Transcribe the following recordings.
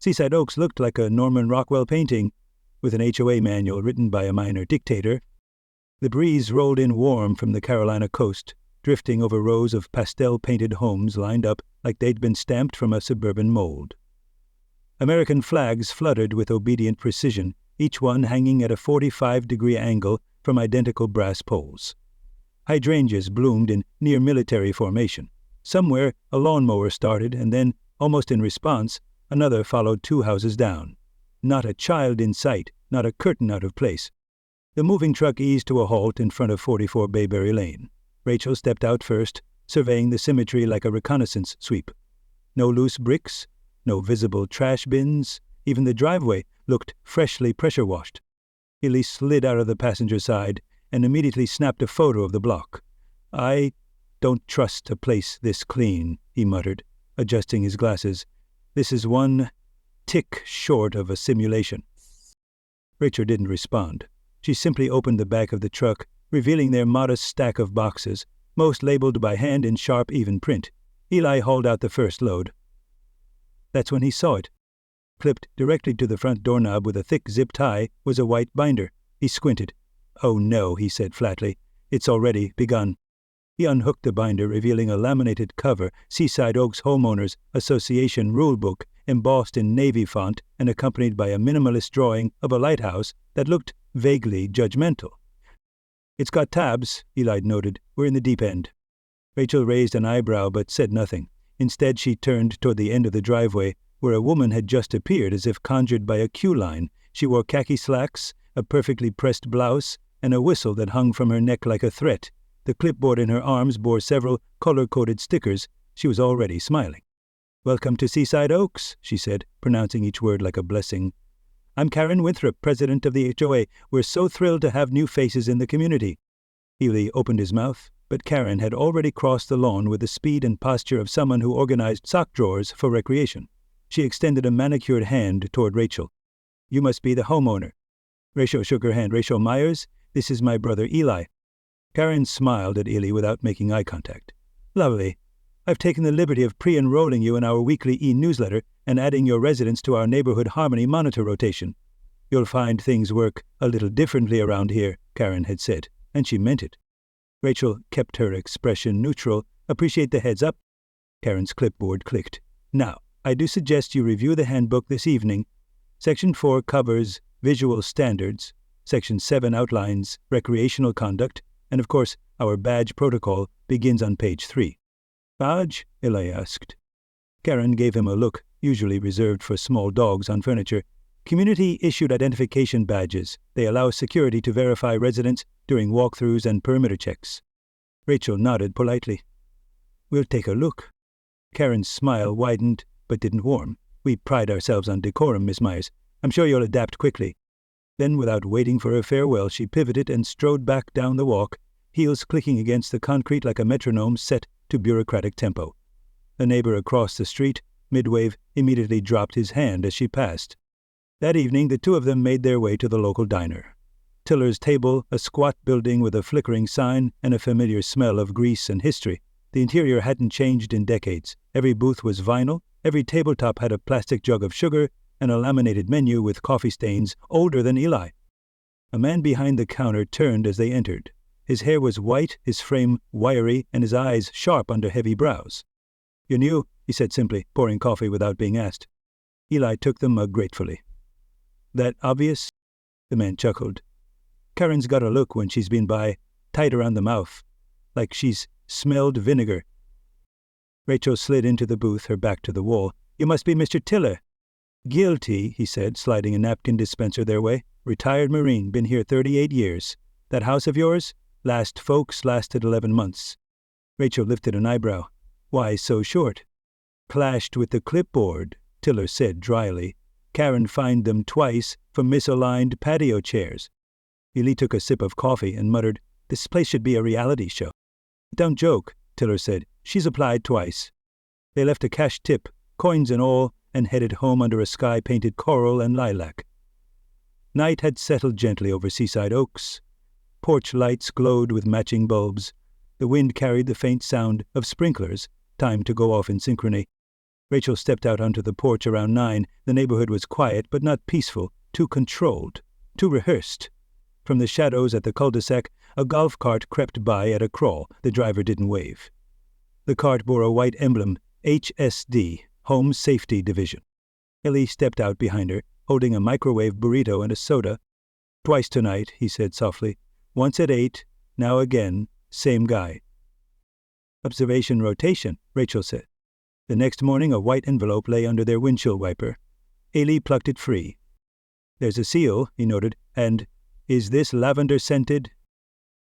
Seaside Oaks looked like a Norman Rockwell painting, with an HOA manual written by a minor dictator. The breeze rolled in warm from the Carolina coast, drifting over rows of pastel-painted homes lined up like they'd been stamped from a suburban mold. American flags fluttered with obedient precision, each one hanging at a 45-degree angle from identical brass poles. Hydrangeas bloomed in near-military formation. Somewhere a lawnmower started, and then, almost in response, another followed 2 houses down. Not a child in sight, not a curtain out of place. The moving truck eased to a halt in front of 44 Bayberry Lane. Rachel stepped out first, surveying the symmetry like a reconnaissance sweep. No loose bricks, no visible trash bins. Even the driveway looked freshly pressure-washed. Illy slid out of the passenger side and immediately snapped a photo of the block. "I don't trust a place this clean," he muttered, adjusting his glasses. "This is one tick short of a simulation." Rachel didn't respond. She simply opened the back of the truck, revealing their modest stack of boxes, most labeled by hand in sharp, even print. Eli hauled out the first load. That's when he saw it. Clipped directly to the front doorknob with a thick zip tie was a white binder. He squinted. "Oh no," he said flatly. "It's already begun." He unhooked the binder, revealing a laminated cover, Seaside Oaks Homeowners Association rulebook, embossed in navy font and accompanied by a minimalist drawing of a lighthouse that looked vaguely judgmental. "It's got tabs," Eli noted. "We're in the deep end." Rachel raised an eyebrow but said nothing. Instead, she turned toward the end of the driveway, where a woman had just appeared as if conjured by a cue line. She wore khaki slacks, a perfectly pressed blouse, and a whistle that hung from her neck like a threat. The clipboard in her arms bore several color-coded stickers. She was already smiling. "Welcome to Seaside Oaks," she said, pronouncing each word like a blessing. "I'm Karen Winthrop, president of the HOA. We're so thrilled to have new faces in the community." Ely opened his mouth, but Karen had already crossed the lawn with the speed and posture of someone who organized sock drawers for recreation. She extended a manicured hand toward Rachel. "You must be the homeowner." Rachel shook her hand. "Rachel Myers, this is my brother Eli." Karen smiled at Ely without making eye contact. "Lovely. I've taken the liberty of pre-enrolling you in our weekly e-newsletter and adding your residence to our neighborhood harmony monitor rotation. You'll find things work a little differently around here," Karen had said, and she meant it. Rachel kept her expression neutral. "Appreciate the heads up." Karen's clipboard clicked. "Now, I do suggest you review the handbook this evening. Section 4 covers visual standards. Section 7 outlines recreational conduct. And of course, our badge protocol begins on page 3. "Badge?" Eli asked. Karen gave him a look, usually reserved for small dogs on furniture. "Community-issued identification badges. They allow security to verify residents during walkthroughs and perimeter checks." Rachel nodded politely. "We'll take a look." Karen's smile widened, but didn't warm. "We pride ourselves on decorum, Miss Myers. I'm sure you'll adapt quickly." Then, without waiting for a farewell, she pivoted and strode back down the walk, heels clicking against the concrete like a metronome set to bureaucratic tempo. A neighbor across the street, Midwave, immediately dropped his hand as she passed. That evening, the two of them made their way to the local diner. Tiller's Table, a squat building with a flickering sign and a familiar smell of grease and history. The interior hadn't changed in decades. Every booth was vinyl, every tabletop had a plastic jug of sugar, and a laminated menu with coffee stains older than Eli. A man behind the counter turned as they entered. His hair was white, his frame wiry, and his eyes sharp under heavy brows. "You're new," he said simply, pouring coffee without being asked. Eli took the mug gratefully. "That obvious?" The man chuckled. "Karen's got a look when she's been by, tight around the mouth, like she's smelled vinegar." Rachel slid into the booth, her back to the wall. "You must be Mr. Tiller." "Guilty," he said, sliding a napkin dispenser their way. "Retired Marine, been here 38 years. That house of yours? Last folks lasted 11 months. Rachel lifted an eyebrow. "Why so short?" "Clashed with the clipboard," Tiller said dryly. "Karen fined them twice for misaligned patio chairs." Ely took a sip of coffee and muttered, "This place should be a reality show." "Don't joke," Tiller said. "She's applied twice." They left a cash tip, coins and all, and headed home under a sky painted coral and lilac. Night had settled gently over Seaside Oaks. Porch lights glowed with matching bulbs. The wind carried the faint sound of sprinklers, timed to go off in synchrony. Rachel stepped out onto the porch around 9. The neighborhood was quiet, but not peaceful, too controlled, too rehearsed. From the shadows at the cul-de-sac, a golf cart crept by at a crawl. The driver didn't wave. The cart bore a white emblem, HSD, Home Safety Division. Ellie stepped out behind her, holding a microwave burrito and a soda. "Twice tonight," he said softly. "Once at 8, now again, same guy." "Observation rotation," Rachel said. The next morning a white envelope lay under their windshield wiper. Ailey plucked it free. "There's a seal," he noted, and, "Is this lavender-scented?"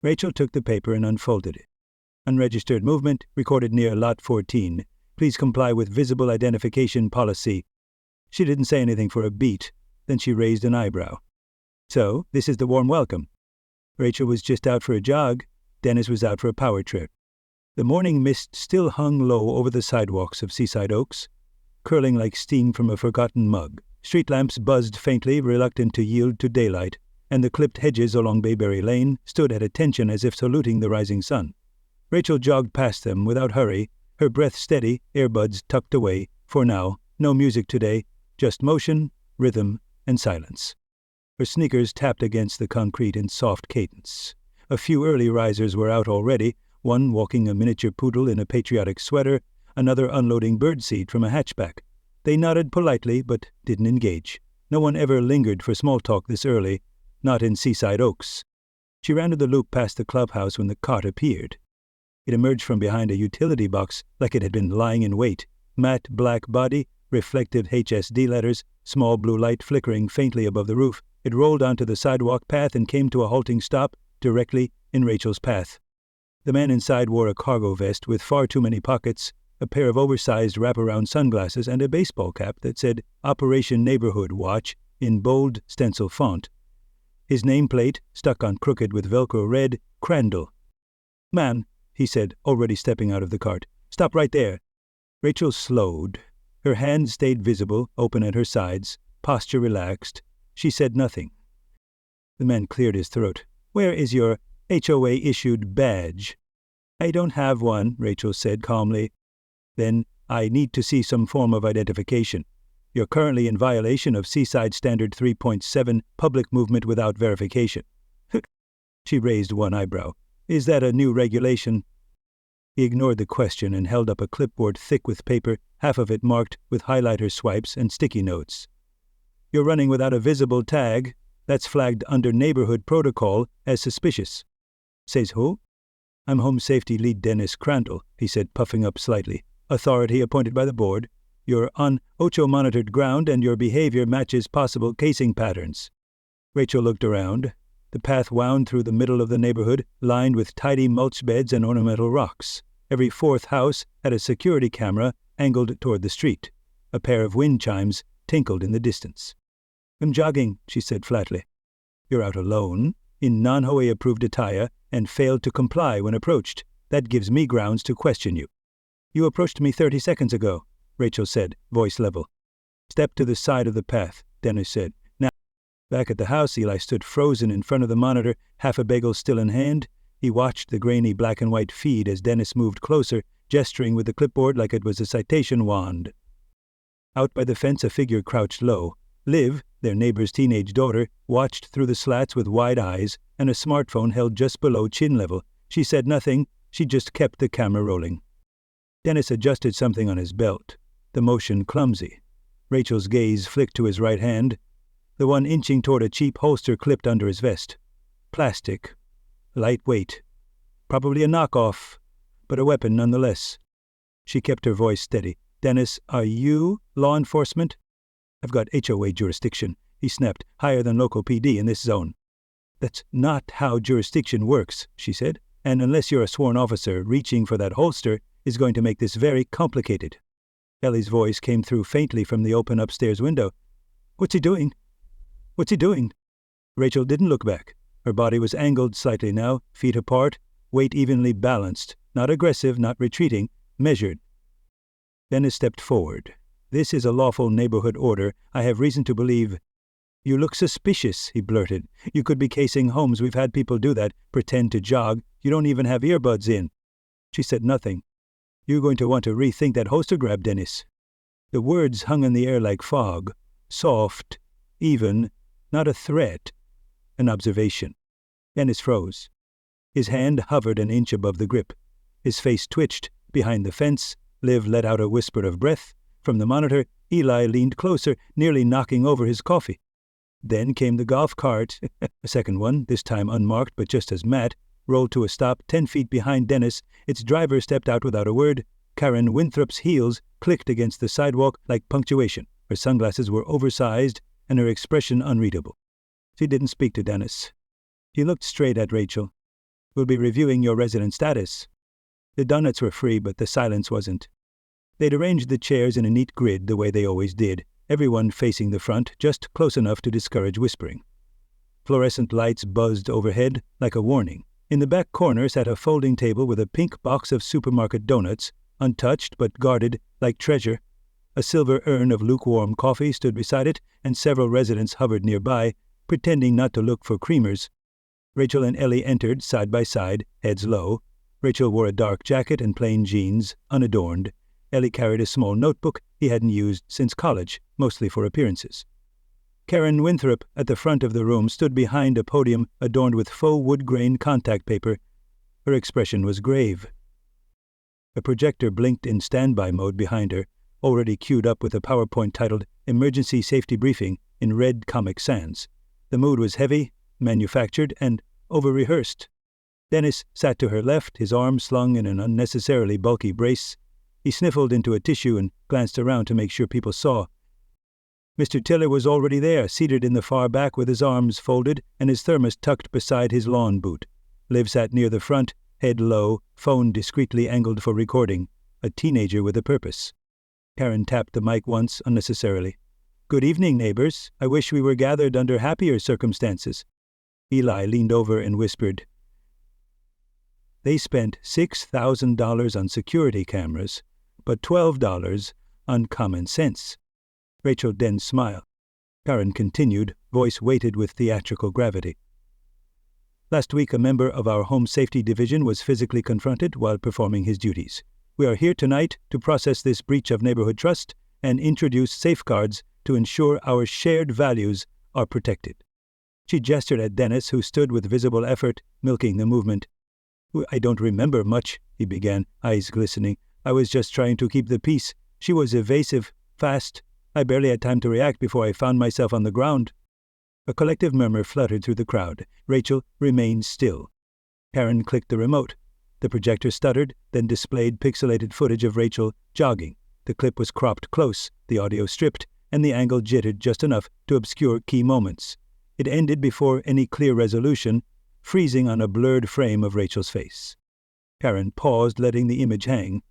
Rachel took the paper and unfolded it. "Unregistered movement, recorded near Lot 14. Please comply with visible identification policy." She didn't say anything for a beat. Then she raised an eyebrow. "So, this is the warm welcome." Rachel was just out for a jog. Dennis was out for a power trip. The morning mist still hung low over the sidewalks of Seaside Oaks, curling like steam from a forgotten mug. Street lamps buzzed faintly, reluctant to yield to daylight, and the clipped hedges along Bayberry Lane stood at attention as if saluting the rising sun. Rachel jogged past them without hurry, her breath steady, earbuds tucked away. For now, no music today, just motion, rhythm, and silence. Her sneakers tapped against the concrete in soft cadence. A few early risers were out already, one walking a miniature poodle in a patriotic sweater, another unloading birdseed from a hatchback. They nodded politely, but didn't engage. No one ever lingered for small talk this early, not in Seaside Oaks. She rounded the loop past the clubhouse when the cart appeared. It emerged from behind a utility box like it had been lying in wait. Matte black body, reflective HSD letters, small blue light flickering faintly above the roof. It rolled onto the sidewalk path and came to a halting stop directly in Rachel's path. The man inside wore a cargo vest with far too many pockets, a pair of oversized wraparound sunglasses, and a baseball cap that said Operation Neighborhood Watch in bold stencil font. His nameplate, stuck on crooked with Velcro, read, Crandall. "Man," he said, already stepping out of the cart. "Stop right there." Rachel slowed. Her hands stayed visible, open at her sides, posture relaxed. She said nothing. The man cleared his throat. "Where is your HOA-issued badge?" "I don't have one," Rachel said calmly. "Then I need to see some form of identification. You're currently in violation of Seaside Standard 3.7, public movement without verification." She raised one eyebrow. "Is that a new regulation?" He ignored the question and held up a clipboard thick with paper, half of it marked with highlighter swipes and sticky notes. "You're running without a visible tag. That's flagged under neighborhood protocol as suspicious." "Says who?" "I'm Home Safety Lead Dennis Crandall," he said, puffing up slightly. "Authority appointed by the board. You're on OCHO-monitored ground and your behavior matches possible casing patterns." Rachel looked around. The path wound through the middle of the neighborhood, lined with tidy mulch beds and ornamental rocks. Every fourth house had a security camera angled toward the street. A pair of wind chimes tinkled in the distance. "I'm jogging," she said flatly. "You're out alone, in non-HOA-approved attire, and failed to comply when approached. That gives me grounds to question you." "You approached me 30 seconds ago," Rachel said, voice level. "Step to the side of the path," Dennis said. "Now." Back at the house, Eli stood frozen in front of the monitor, half a bagel still in hand. He watched the grainy black and white feed as Dennis moved closer, gesturing with the clipboard like it was a citation wand. Out by the fence, a figure crouched low. Liv, their neighbor's teenage daughter, watched through the slats with wide eyes and a smartphone held just below chin level. She said nothing. She just kept the camera rolling. Dennis adjusted something on his belt, the motion clumsy. Rachel's gaze flicked to his right hand, the one inching toward a cheap holster clipped under his vest. Plastic. Lightweight. Probably a knockoff, but a weapon nonetheless. She kept her voice steady. "Dennis, are you law enforcement?" "I've got HOA jurisdiction," he snapped, "higher than local PD in this zone." "That's not how jurisdiction works," she said, "and unless you're a sworn officer, reaching for that holster is going to make this very complicated." Ellie's voice came through faintly from the open upstairs window. "What's he doing? What's he doing?" Rachel didn't look back. Her body was angled slightly now, feet apart, weight evenly balanced, not aggressive, not retreating, measured. Dennis stepped forward. "This is a lawful neighborhood order. I have reason to believe—" "You look suspicious," he blurted. "You could be casing homes. We've had people do that, pretend to jog. You don't even have earbuds in." She said nothing. "You're going to want to rethink that holster grab, Dennis." The words hung in the air like fog, soft, even, not a threat, an observation. Dennis froze. His hand hovered an inch above the grip. His face twitched. Behind the fence, Liv let out a whisper of breath. From the monitor, Eli leaned closer, nearly knocking over his coffee. Then came the golf cart. A second one, this time unmarked but just as Matt, rolled to a stop 10 feet behind Dennis. Its driver stepped out without a word. Karen Winthrop's heels clicked against the sidewalk like punctuation. Her sunglasses were oversized and her expression unreadable. She didn't speak to Dennis. She looked straight at Rachel. "We'll be reviewing your resident status." The donuts were free, but the silence wasn't. They'd arranged the chairs in a neat grid the way they always did, everyone facing the front, just close enough to discourage whispering. Fluorescent lights buzzed overhead like a warning. In the back corner sat a folding table with a pink box of supermarket donuts, untouched but guarded like treasure. A silver urn of lukewarm coffee stood beside it, and several residents hovered nearby, pretending not to look for creamers. Rachel and Ellie entered side by side, heads low. Rachel wore a dark jacket and plain jeans, unadorned. Ellie carried a small notebook he hadn't used since college, mostly for appearances. Karen Winthrop, at the front of the room, stood behind a podium adorned with faux wood-grain contact paper. Her expression was grave. A projector blinked in standby mode behind her, already queued up with a PowerPoint titled Emergency Safety Briefing in red Comic Sans. The mood was heavy, manufactured, and over-rehearsed. Dennis sat to her left, his arm slung in an unnecessarily bulky brace. He sniffled into a tissue and glanced around to make sure people saw. Mr. Tiller was already there, seated in the far back with his arms folded and his thermos tucked beside his lawn boot. Liv sat near the front, head low, phone discreetly angled for recording, a teenager with a purpose. Karen tapped the mic once, unnecessarily. "Good evening, neighbors. I wish we were gathered under happier circumstances." Eli leaned over and whispered, "They spent $6,000 on security cameras, but $12 on common sense." Rachel then smiled. Karen continued, voice weighted with theatrical gravity. "Last week a member of our Home Safety Division was physically confronted while performing his duties. We are here tonight to process this breach of neighborhood trust and introduce safeguards to ensure our shared values are protected." She gestured at Dennis, who stood with visible effort, milking the movement. "I don't remember much," he began, eyes glistening. "I was just trying to keep the peace. She was evasive, fast. I barely had time to react before I found myself on the ground." A collective murmur fluttered through the crowd. Rachel remained still. Karen clicked the remote. The projector stuttered, then displayed pixelated footage of Rachel jogging. The clip was cropped close, the audio stripped, and the angle jittered just enough to obscure key moments. It ended before any clear resolution, freezing on a blurred frame of Rachel's face. Karen paused, letting the image hang.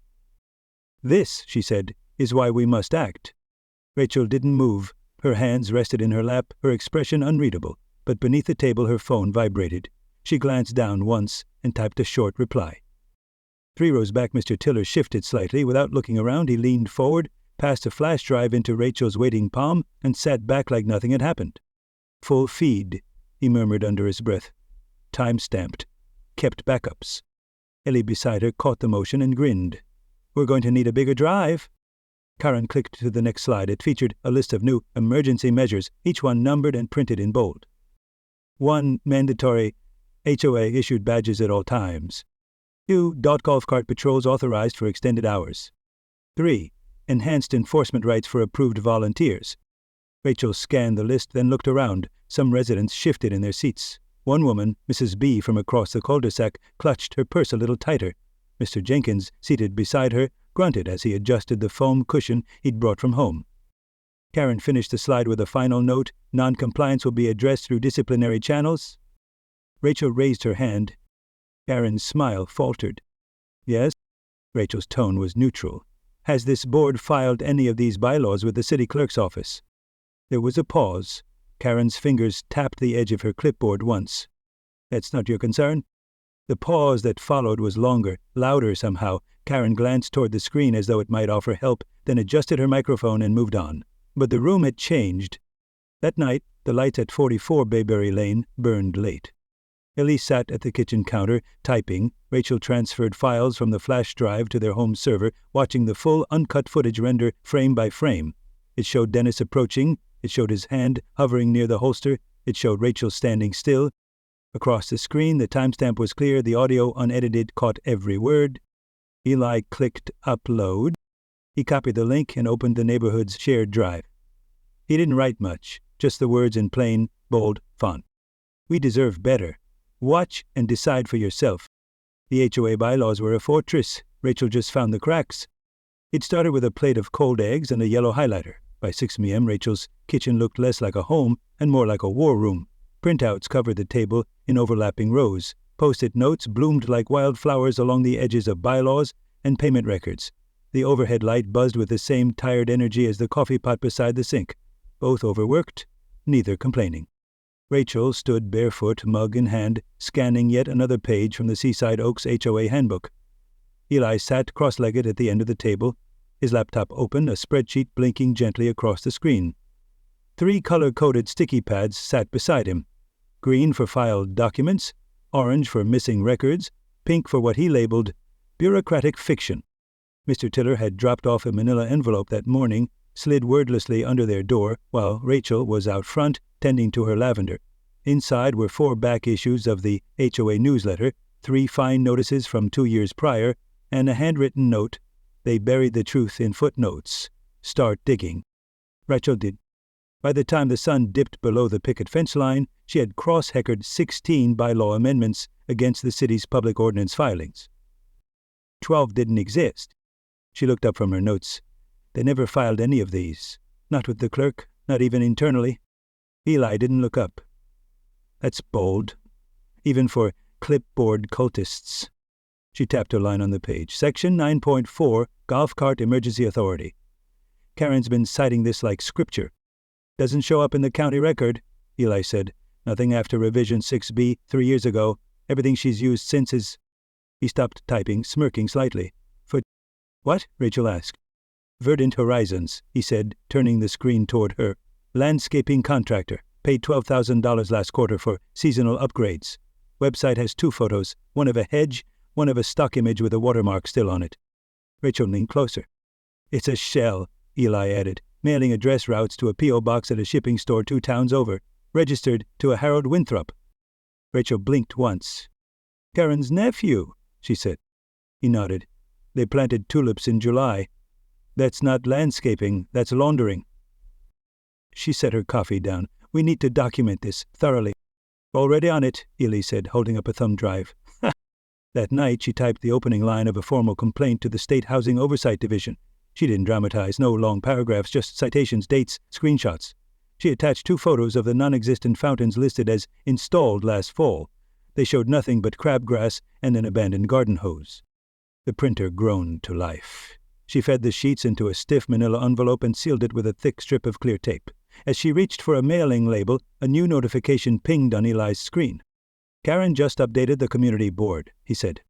"This," she said, "is why we must act." Rachel didn't move. Her hands rested in her lap, her expression unreadable, but beneath the table her phone vibrated. She glanced down once and typed a short reply. 3 rows back, Mr. Tiller shifted slightly. Without looking around, he leaned forward, passed a flash drive into Rachel's waiting palm, and sat back like nothing had happened. "Full feed," he murmured under his breath. "Time-stamped. Kept backups." Ellie beside her caught the motion and grinned. "We're going to need a bigger drive." Karen clicked to the next slide. It featured a list of new emergency measures, each one numbered and printed in bold. 1. Mandatory HOA-issued badges at all times. 2. Golf cart patrols authorized for extended hours. 3. Enhanced enforcement rights for approved volunteers. Rachel scanned the list, then looked around. Some residents shifted in their seats. One woman, Mrs. B from across the cul-de-sac, clutched her purse a little tighter. Mr. Jenkins, seated beside her, grunted as he adjusted the foam cushion he'd brought from home. Karen finished the slide with a final note: "Non-compliance will be addressed through disciplinary channels." Rachel raised her hand. Karen's smile faltered. "Yes?" Rachel's tone was neutral. "Has this board filed any of these bylaws with the city clerk's office?" There was a pause. Karen's fingers tapped the edge of her clipboard once. "That's not your concern?" The pause that followed was longer, louder somehow. Karen glanced toward the screen as though it might offer help, then adjusted her microphone and moved on. But the room had changed. That night, the lights at 44 Bayberry Lane burned late. Elise sat at the kitchen counter, typing. Rachel transferred files from the flash drive to their home server, watching the full, uncut footage render frame by frame. It showed Dennis approaching. It showed his hand hovering near the holster. It showed Rachel standing still. Across the screen, the timestamp was clear. The audio, unedited, caught every word. Eli clicked upload. He copied the link and opened the neighborhood's shared drive. He didn't write much, just the words in plain, bold font. We deserve better. Watch and decide for yourself. The HOA bylaws were a fortress. Rachel just found the cracks. It started with a plate of cold eggs and a yellow highlighter. By 6 p.m., Rachel's kitchen looked less like a home and more like a war room. Printouts covered the table in overlapping rows. Post-it notes bloomed like wildflowers along the edges of bylaws and payment records. The overhead light buzzed with the same tired energy as the coffee pot beside the sink. Both overworked, neither complaining. Rachel stood barefoot, mug in hand, scanning yet another page from the Seaside Oaks HOA handbook. Eli sat cross-legged at the end of the table, his laptop open, a spreadsheet blinking gently across the screen. 3 color-coded sticky pads sat beside him. Green for filed documents, orange for missing records, pink for what he labeled bureaucratic fiction. Mr. Tiller had dropped off a manila envelope that morning, slid wordlessly under their door, while Rachel was out front, tending to her lavender. Inside were 4 back issues of the HOA newsletter, 3 fine notices from 2 years prior, and a handwritten note. They buried the truth in footnotes. Start digging. Rachel did. By the time the sun dipped below the picket fence line, she had cross-heckered 16 bylaw amendments against the city's public ordinance filings. 12 didn't exist. She looked up from her notes. They never filed any of these. Not with the clerk, not even internally. Eli didn't look up. That's bold. Even for clipboard cultists. She tapped her line on the page. Section 9.4, Golf Cart Emergency Authority. Karen's been citing this like scripture. Doesn't show up in the county record, Eli said. Nothing after revision 6B 3 years ago. Everything she's used since is... He stopped typing, smirking slightly. What? Rachel asked. Verdant Horizons, he said, turning the screen toward her. Landscaping contractor. Paid $12,000 last quarter for seasonal upgrades. Website has 2 photos, one of a hedge, one of a stock image with a watermark still on it. Rachel leaned closer. It's a shell, Eli added, mailing address routes to a P.O. box at a shipping store 2 towns over, registered to a Harold Winthrop. Rachel blinked once. Karen's nephew, she said. He nodded. They planted tulips in July. That's not landscaping, that's laundering. She set her coffee down. We need to document this thoroughly. Already on it, Eli said, holding up a thumb drive. That night, she typed the opening line of a formal complaint to the State Housing Oversight Division. She didn't dramatize, no long paragraphs, just citations, dates, screenshots. She attached 2 photos of the non-existent fountains listed as installed last fall. They showed nothing but crabgrass and an abandoned garden hose. The printer groaned to life. She fed the sheets into a stiff manila envelope and sealed it with a thick strip of clear tape. As she reached for a mailing label, a new notification pinged on Eli's screen. Karen just updated the community board, he said.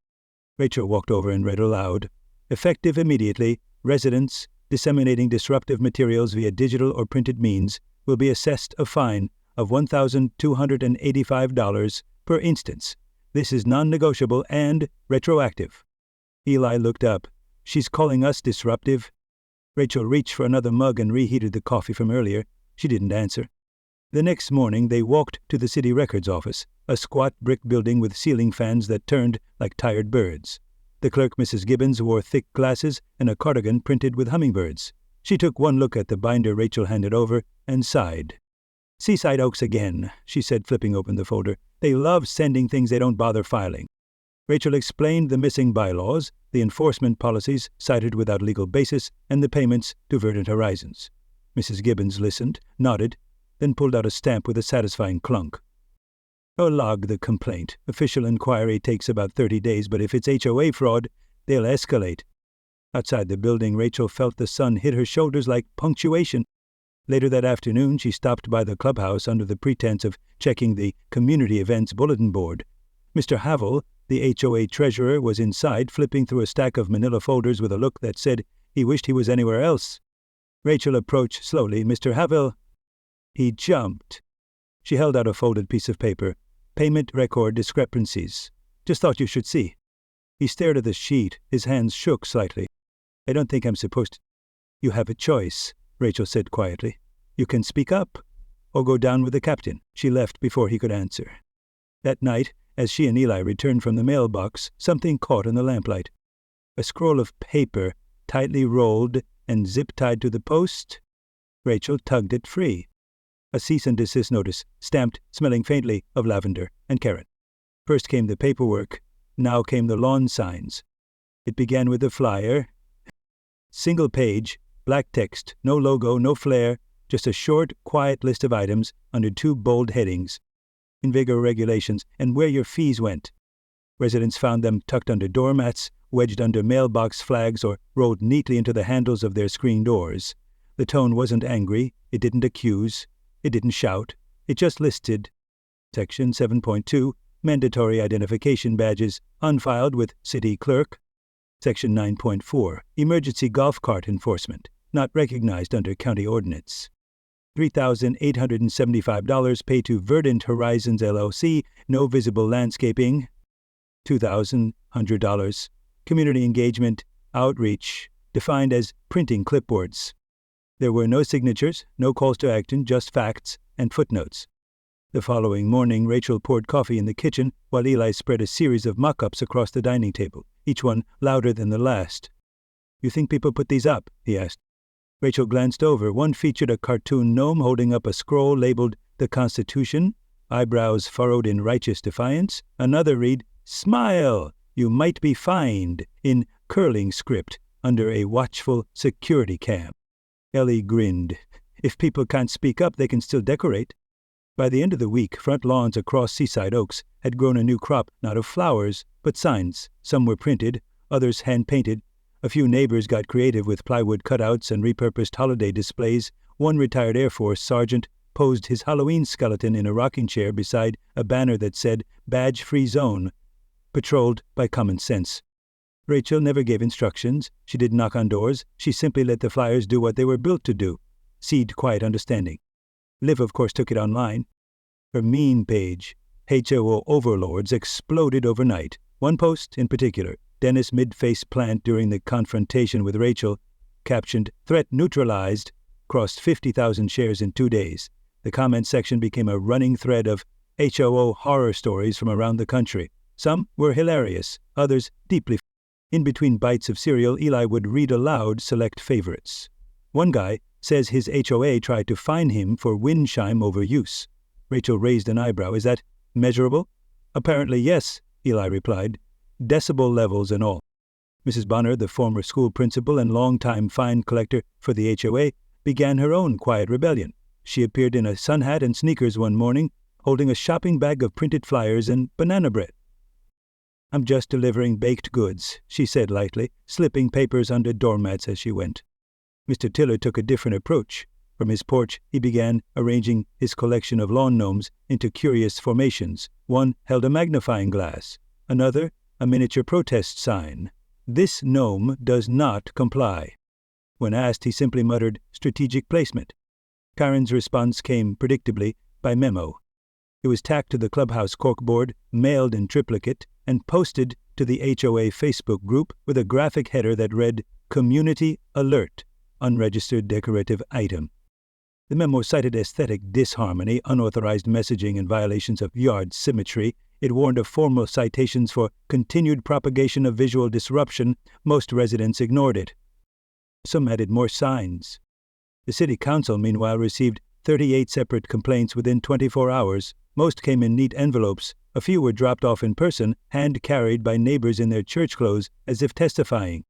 Rachel walked over and read aloud. Effective immediately, residents disseminating disruptive materials via digital or printed means will be assessed a fine of $1,285 per instance. This is non-negotiable and retroactive. Eli looked up. She's calling us disruptive. Rachel reached for another mug and reheated the coffee from earlier. She didn't answer. The next morning, they walked to the city records office, a squat brick building with ceiling fans that turned like tired birds. The clerk, Mrs. Gibbons, wore thick glasses and a cardigan printed with hummingbirds. She took one look at the binder Rachel handed over and sighed. Seaside Oaks again, she said, flipping open the folder. They love sending things they don't bother filing. Rachel explained the missing bylaws, the enforcement policies cited without legal basis, and the payments to Verdant Horizons. Mrs. Gibbons listened, nodded, then pulled out a stamp with a satisfying clunk. "Oh, log the complaint. Official inquiry takes about 30 days, but if it's HOA fraud, they'll escalate." Outside the building, Rachel felt the sun hit her shoulders like punctuation. Later that afternoon, she stopped by the clubhouse under the pretense of checking the community events bulletin board. Mr. Havel, the HOA treasurer, was inside, flipping through a stack of manila folders with a look that said he wished he was anywhere else. Rachel approached slowly. "Mr. Havel." He jumped. She held out a folded piece of paper. Payment record discrepancies. Just thought you should see. He stared at the sheet. His hands shook slightly. I don't think I'm supposed to. You have a choice, Rachel said quietly. You can speak up, or go down with the captain. She left before he could answer. That night, as she and Eli returned from the mailbox, something caught in the lamplight. A scroll of paper, tightly rolled and zip-tied to the post. Rachel tugged it free. A cease and desist notice, stamped, smelling faintly of lavender and carrot. First came the paperwork, now came the lawn signs. It began with a flyer. Single page, black text, no logo, no flair, just a short, quiet list of items under 2 bold headings. Invigor regulations and where your fees went. Residents found them tucked under doormats, wedged under mailbox flags, or rolled neatly into the handles of their screen doors. The tone wasn't angry, it didn't accuse, it didn't shout, it just listed. Section 7.2, Mandatory Identification Badges, unfiled with City Clerk. Section 9.4, Emergency Golf Cart Enforcement, not recognized under County Ordinance. $3,875 paid to Verdant Horizons LLC, no visible landscaping. $2,100. Community engagement, outreach, defined as printing clipboards. There were no signatures, no calls to action, just facts and footnotes. The following morning, Rachel poured coffee in the kitchen while Eli spread a series of mock-ups across the dining table, each one louder than the last. You think people put these up? He asked. Rachel glanced over. One featured a cartoon gnome holding up a scroll labeled The Constitution, eyebrows furrowed in righteous defiance. Another read, Smile! You might be fined, in curling script under a watchful security cam. Ellie grinned. If people can't speak up, they can still decorate. By the end of the week, front lawns across Seaside Oaks had grown a new crop, not of flowers, but signs. Some were printed, others hand-painted. A few neighbors got creative with plywood cutouts and repurposed holiday displays. One retired Air Force sergeant posed his Halloween skeleton in a rocking chair beside a banner that said, Badge-Free Zone, patrolled by common sense. Rachel never gave instructions. She didn't knock on doors. She simply let the flyers do what they were built to do, seed quiet understanding. Liv, of course, took it online. Her meme page, HOA overlords, exploded overnight. One post, in particular, Dennis mid-face plant during the confrontation with Rachel, captioned, Threat neutralized, crossed 50,000 shares in 2 days. The comment section became a running thread of HOA horror stories from around the country. Some were hilarious, others deeply. In between bites of cereal, Eli would read aloud select favorites. One guy says his HOA tried to fine him for wind chime overuse. Rachel raised an eyebrow. Is that measurable? Apparently yes, Eli replied. Decibel levels and all. Mrs. Bonner, the former school principal and longtime fine collector for the HOA, began her own quiet rebellion. She appeared in a sun hat and sneakers one morning, holding a shopping bag of printed flyers and banana bread. I'm just delivering baked goods, she said lightly, slipping papers under doormats as she went. Mr. Tiller took a different approach. From his porch, he began arranging his collection of lawn gnomes into curious formations. One held a magnifying glass, another a miniature protest sign. This gnome does not comply. When asked, he simply muttered, strategic placement. Karen's response came, predictably, by memo. It was tacked to the clubhouse corkboard, mailed in triplicate, and posted to the HOA Facebook group with a graphic header that read, Community Alert, unregistered decorative item. The memo cited aesthetic disharmony, unauthorized messaging, and violations of yard symmetry. It warned of formal citations for continued propagation of visual disruption. Most residents ignored it. Some added more signs. The city council, meanwhile, received 38 separate complaints within 24 hours. Most came in neat envelopes. A few were dropped off in person, hand-carried by neighbors in their church clothes as if testifying.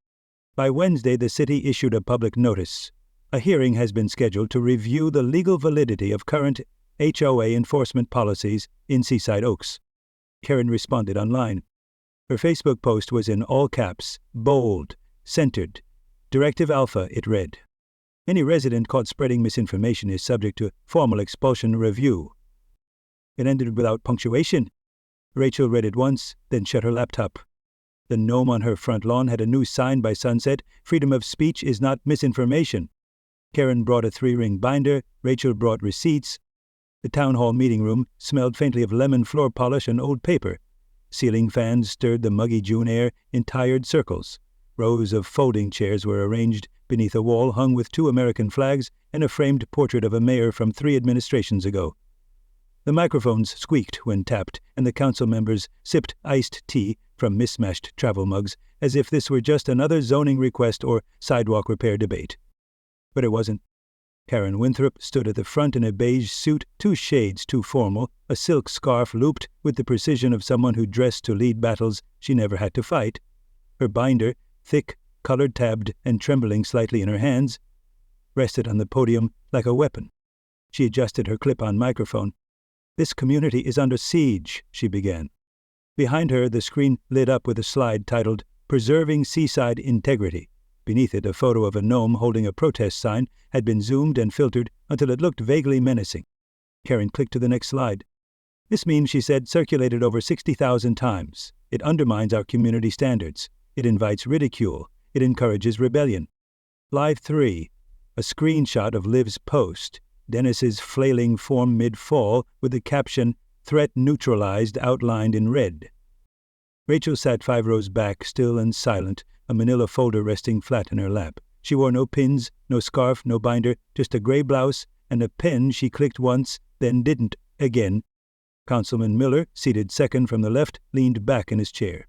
By Wednesday, the city issued a public notice. A hearing has been scheduled to review the legal validity of current HOA enforcement policies in Seaside Oaks. Karen responded online. Her Facebook post was in all caps, bold, centered. Directive Alpha, it read. Any resident caught spreading misinformation is subject to formal expulsion review. It ended without punctuation. Rachel read it once, then shut her laptop. The gnome on her front lawn had a new sign by sunset, Freedom of speech is not misinformation. Karen brought a 3-ring binder, Rachel brought receipts. The town hall meeting room smelled faintly of lemon floor polish and old paper. Ceiling fans stirred the muggy June air in tired circles. Rows of folding chairs were arranged beneath a wall hung with 2 American flags and a framed portrait of a mayor from 3 administrations ago. The microphones squeaked when tapped, and the council members sipped iced tea from mismatched travel mugs as if this were just another zoning request or sidewalk repair debate. But it wasn't. Karen Winthrop stood at the front in a beige suit 2 shades too formal, a silk scarf looped with the precision of someone who dressed to lead battles she never had to fight. Her binder, thick, colored-tabbed and trembling slightly in her hands, rested on the podium like a weapon. She adjusted her clip-on microphone. "This community is under siege," she began. Behind her, the screen lit up with a slide titled Preserving Seaside Integrity. Beneath it, a photo of a gnome holding a protest sign had been zoomed and filtered until it looked vaguely menacing. Karen clicked to the next slide. "This meme," she said, "circulated over 60,000 times. It undermines our community standards. It invites ridicule. It encourages rebellion." Live 3. A screenshot of Liv's post, Dennis's flailing form mid-fall with the caption, "Threat neutralized," outlined in red. Rachel sat 5 rows back, still and silent, a manila folder resting flat in her lap. She wore no pins, no scarf, no binder, just a gray blouse and a pen she clicked once, then didn't again. Councilman Miller, seated second from the left, leaned back in his chair.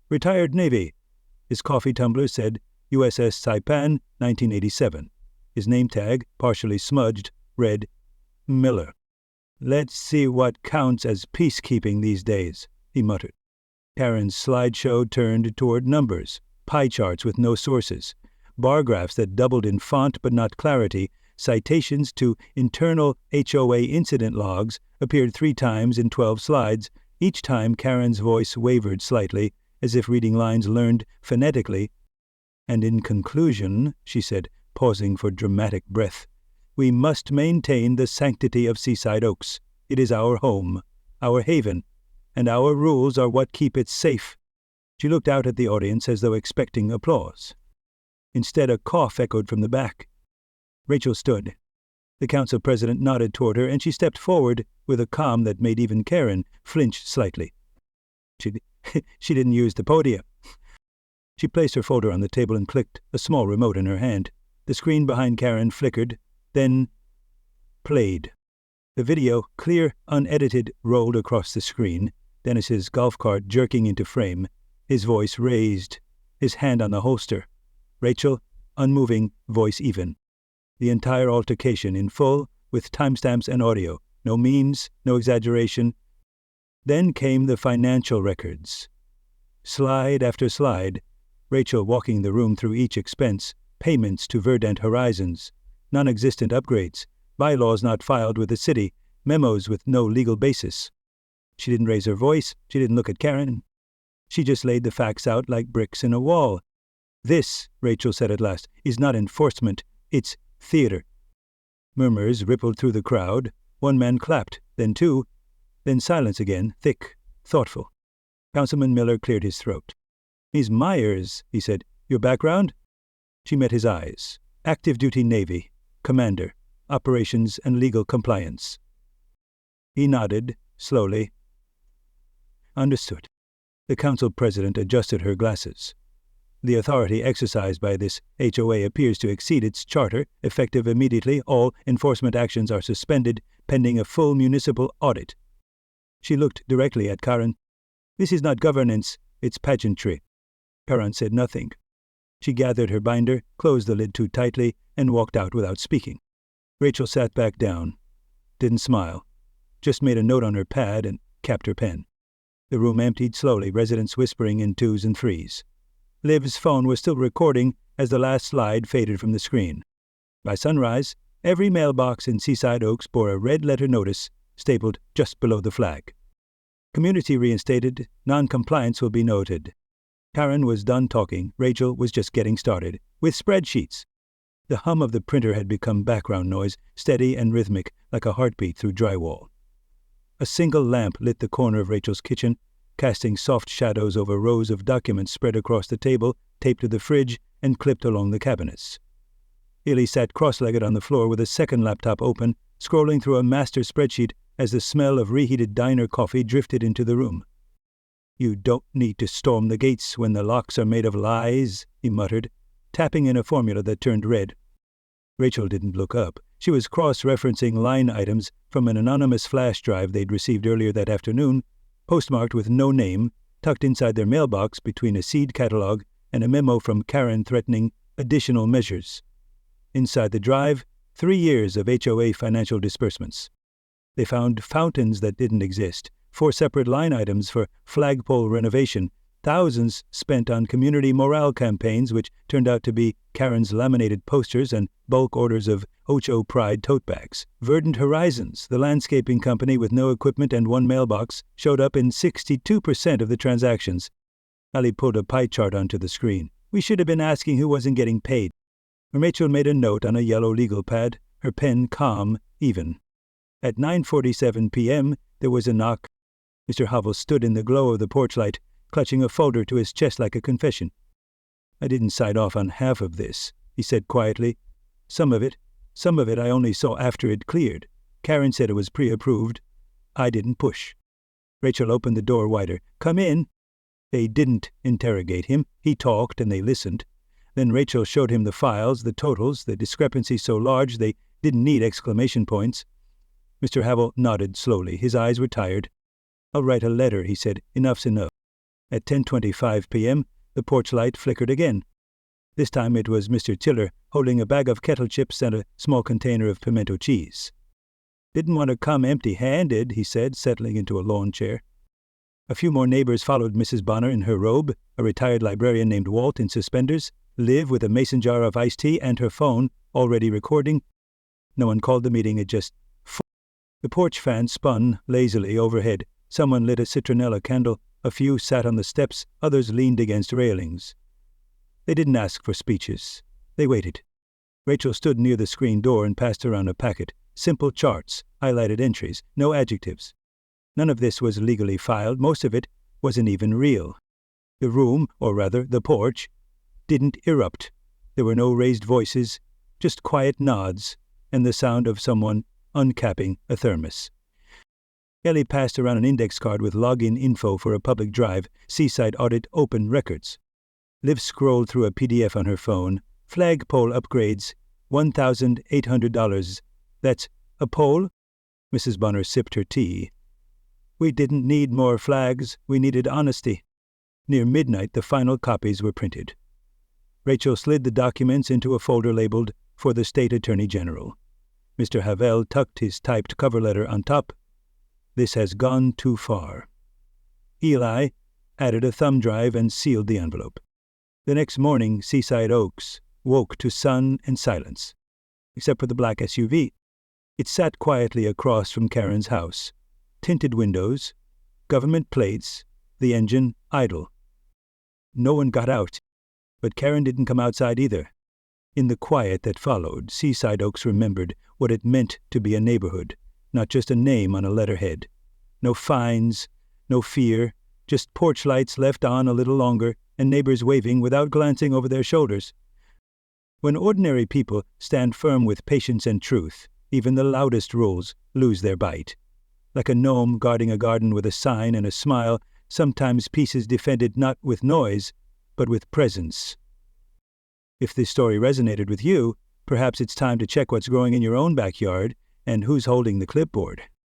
"Retired Navy." His coffee tumbler said USS Saipan, 1987. His name tag, partially smudged, read Miller. "Let's see what counts as peacekeeping these days," he muttered. Karen's slideshow turned toward numbers, pie charts with no sources, bar graphs that doubled in font but not clarity, citations to internal HOA incident logs appeared 3 times in 12 slides. Each time Karen's voice wavered slightly, as if reading lines learned phonetically. "And in conclusion," she said, pausing for dramatic breath, "we must maintain the sanctity of Seaside Oaks. It is our home, our haven, and our rules are what keep it safe." She looked out at the audience as though expecting applause. Instead, a cough echoed from the back. Rachel stood. The council president nodded toward her, and she stepped forward with a calm that made even Karen flinch slightly. She didn't use the podium. She placed her folder on the table and clicked, a small remote in her hand. The screen behind Karen flickered, then played. The video, clear, unedited, rolled across the screen, Dennis's golf cart jerking into frame, his voice raised, his hand on the holster. Rachel, unmoving, voice even. The entire altercation in full, with timestamps and audio, no memes, no exaggeration. Then came the financial records. Slide after slide, Rachel walking the room through each expense, payments to Verdant Horizons, non-existent upgrades, bylaws not filed with the city, memos with no legal basis. She didn't raise her voice, she didn't look at Karen. She just laid the facts out like bricks in a wall. "This," Rachel said at last, "is not enforcement, it's theater." Murmurs rippled through the crowd. 1 man clapped, then 2, then silence again, thick, thoughtful. Councilman Miller cleared his throat. "Miss Myers," he said, "your background?" She met his eyes. "Active duty Navy, commander, operations and legal compliance." He nodded, slowly. "Understood." The council president adjusted her glasses. "The authority exercised by this HOA appears to exceed its charter. Effective immediately, all enforcement actions are suspended, pending a full municipal audit." She looked directly at Karen. "This is not governance, it's pageantry." Karen said nothing. She gathered her binder, closed the lid too tightly, and walked out without speaking. Rachel sat back down, didn't smile, just made a note on her pad and capped her pen. The room emptied slowly, residents whispering in 2s and 3s. Liv's phone was still recording as the last slide faded from the screen. By sunrise, every mailbox in Seaside Oaks bore a red-letter notice stapled just below the flag. "Community reinstated. Non-compliance will be noted." Karen was done talking. Rachel was just getting started, with spreadsheets. The hum of the printer had become background noise, steady and rhythmic, like a heartbeat through drywall. A single lamp lit the corner of Rachel's kitchen, casting soft shadows over rows of documents spread across the table, taped to the fridge, and clipped along the cabinets. Illy sat cross-legged on the floor with a second laptop open, scrolling through a master spreadsheet as the smell of reheated diner coffee drifted into the room. "You don't need to storm the gates when the locks are made of lies," he muttered, tapping in a formula that turned red. Rachel didn't look up. She was cross-referencing line items from an anonymous flash drive they'd received earlier that afternoon, postmarked with no name, tucked inside their mailbox between a seed catalog and a memo from Karen threatening additional measures. Inside the drive, 3 years of HOA financial disbursements. They found fountains that didn't exist, 4 separate line items for flagpole renovation, thousands spent on community morale campaigns which turned out to be Karen's laminated posters and bulk orders of Ocho Pride tote bags. Verdant Horizons, the landscaping company with no equipment and 1 mailbox, showed up in 62% of the transactions. Ali pulled a pie chart onto the screen. "We should have been asking who wasn't getting paid." Rachel made a note on a yellow legal pad, her pen calm, even. At 9:47 p.m., there was a knock. Mr. Havel stood in the glow of the porch light, clutching a folder to his chest like a confession. "I didn't sign off on half of this," he said quietly. Some of it I only saw after it cleared. Karen said it was pre-approved. I didn't push." Rachel opened the door wider. "Come in." They didn't interrogate him. He talked and they listened. Then Rachel showed him the files, the totals, the discrepancies so large they didn't need exclamation points. Mr. Havel nodded slowly. His eyes were tired. "I'll write a letter," he said. "Enough's enough." At 10:25 p.m., the porch light flickered again. This time it was Mr. Tiller, holding a bag of kettle chips and a small container of pimento cheese. "Didn't want to come empty-handed," he said, settling into a lawn chair. A few more neighbors followed Mrs. Bonner in her robe, a retired librarian named Walt in suspenders, Liv with a mason jar of iced tea and her phone, already recording. No one called the meeting, it just... The porch fan spun lazily overhead. Someone lit a citronella candle. A few sat on the steps, others leaned against railings. They didn't ask for speeches. They waited. Rachel stood near the screen door and passed around a packet. Simple charts, highlighted entries, no adjectives. None of this was legally filed. Most of it wasn't even real. The room, or rather the porch, didn't erupt. There were no raised voices, just quiet nods and the sound of someone uncapping a thermos. Ellie passed around an index card with login info for a public drive, Seaside Audit Open Records. Liv scrolled through a PDF on her phone. Flagpole upgrades, $1,800. That's a pole? Mrs. Bonner sipped her tea. "We didn't need more flags. We needed honesty." Near midnight, the final copies were printed. Rachel slid the documents into a folder labeled, "For the State Attorney General." Mr. Havel tucked his typed cover letter on top. "This has gone too far." Eli added a thumb drive and sealed the envelope. The next morning, Seaside Oaks woke to sun and silence, except for the black SUV. It sat quietly across from Karen's house. Tinted windows, government plates, the engine idle. No one got out, but Karen didn't come outside either. In the quiet that followed, Seaside Oaks remembered what it meant to be a neighborhood, not just a name on a letterhead. No fines, no fear, just porch lights left on a little longer and neighbors waving without glancing over their shoulders. When ordinary people stand firm with patience and truth, even the loudest rules lose their bite. Like a gnome guarding a garden with a sign and a smile, sometimes peace is defended not with noise, but with presence. If this story resonated with you, perhaps it's time to check what's growing in your own backyard and who's holding the clipboard.